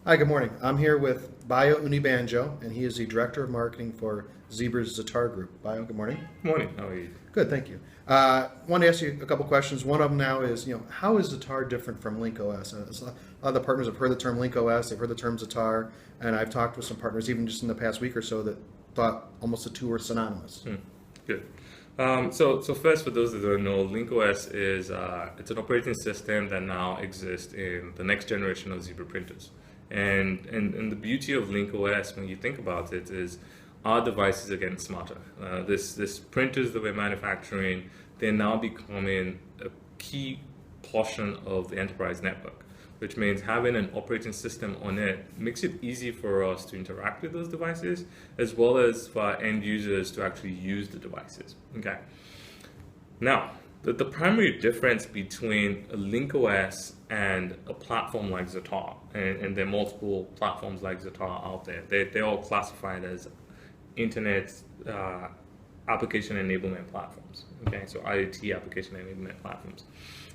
Hi, good morning. I'm here with Bayo Onigbanjo, and he is the Director of Marketing for Zebra's Zatar Group. Bayo, good morning. Morning, how are you? Good, thank you. Want to ask you a couple questions. One of them now is, how is Zatar different from LinkOS? A lot of the partners have heard the term LinkOS, they've heard the term Zatar, and I've talked with some partners, even just in the past week or so, that thought almost the two were synonymous. Good. So first, for those that don't know, LinkOS is it's an operating system that now exists in the next generation of Zebra printers. And the beauty of LinkOS, when you think about it, is our devices are getting smarter. This printers that we're manufacturing, they're now becoming a key portion of the enterprise network, which means having an operating system on it makes it easy for us to interact with those devices, as well as for our end users to actually use the devices. Okay. Now, the primary difference between a LinkOS and a platform like Zatar, and there are multiple platforms like Zatar out there, they're all classified as internet application enablement platforms. Okay, so IoT application enablement platforms.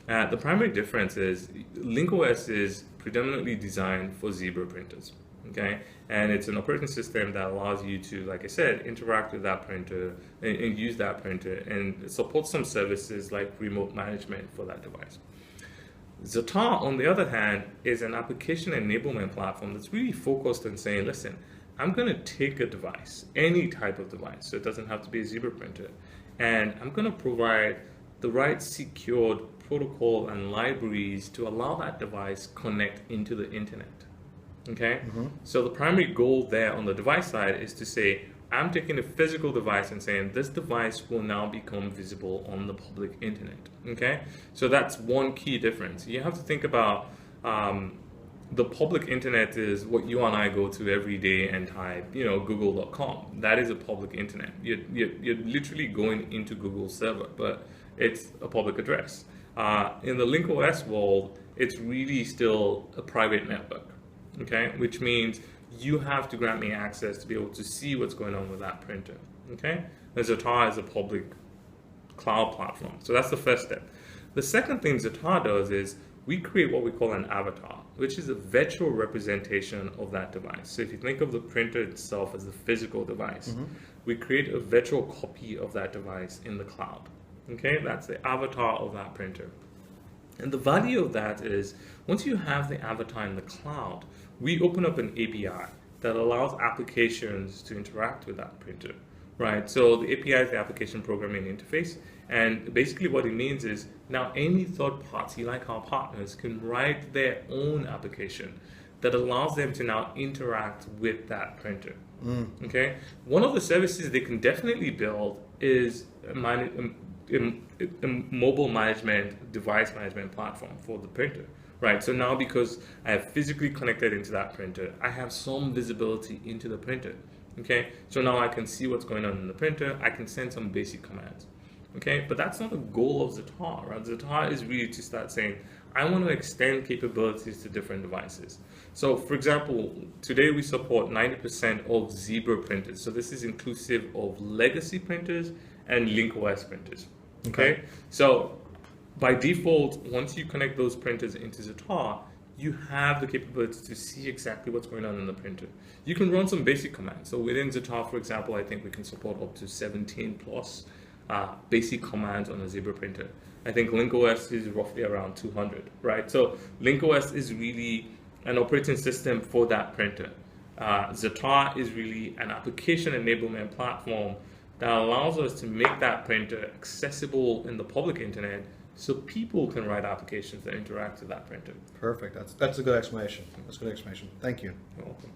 The primary difference is LinkOS is predominantly designed for Zebra printers. Okay, and it's an operating system that allows you to, like I said, interact with that printer and use that printer, and it supports some services like remote management for that device. Zatar, on the other hand, is an application enablement platform that's really focused on saying, listen, I'm going to take a device, any type of device, so it doesn't have to be a Zebra printer, and I'm going to provide the right secured protocol and libraries to allow that device connect into the internet. Okay, so the primary goal there on the device side is to say, I'm taking a physical device and saying this device will now become visible on the public internet. Okay, so that's one key difference. You have to think about the public internet is what you and I go to every day and type, google.com. That is a public internet. You're literally going into Google's server, but it's a public address. In the LinkOS world, it's really still a private network. Okay, which means you have to grant me access to be able to see what's going on with that printer. Okay, Zatar is a public cloud platform, so that's the first step. The second thing Zatar does is we create what we call an avatar, which is a virtual representation of that device. So if you think of the printer itself as a physical device, we create a virtual copy of that device in the cloud. Okay, that's the avatar of that printer. And the value of that is, once you have the avatar in the cloud, we open up an API that allows applications to interact with that printer, right? So the API is the application programming interface, and basically what it means is now any third party, like our partners, can write their own application that allows them to now interact with that printer. Okay, one of the services they can definitely build is a mobile management, device management platform for the printer, right? So now because I have physically connected into that printer, I have some visibility into the printer, okay? So now I can see what's going on in the printer, I can send some basic commands, okay? But that's not the goal of Zatar, right? Zatar is really to start saying, I want to extend capabilities to different devices. So for example, today we support 90% of Zebra printers. So this is inclusive of legacy printers and LinkOS printers. Okay, so by default, once you connect those printers into Zatar, you have the capability to see exactly what's going on in the printer. You can run some basic commands. So within Zatar, for example, I think we can support up to 17 plus basic commands on a Zebra printer. I think LinkOS is roughly around 200, right? So LinkOS is really an operating system for that printer. Zatar is really an application enablement platform that allows us to make that printer accessible in the public internet so people can write applications that interact with that printer. Perfect. That's a good explanation. That's a good explanation. Thank you. You're welcome.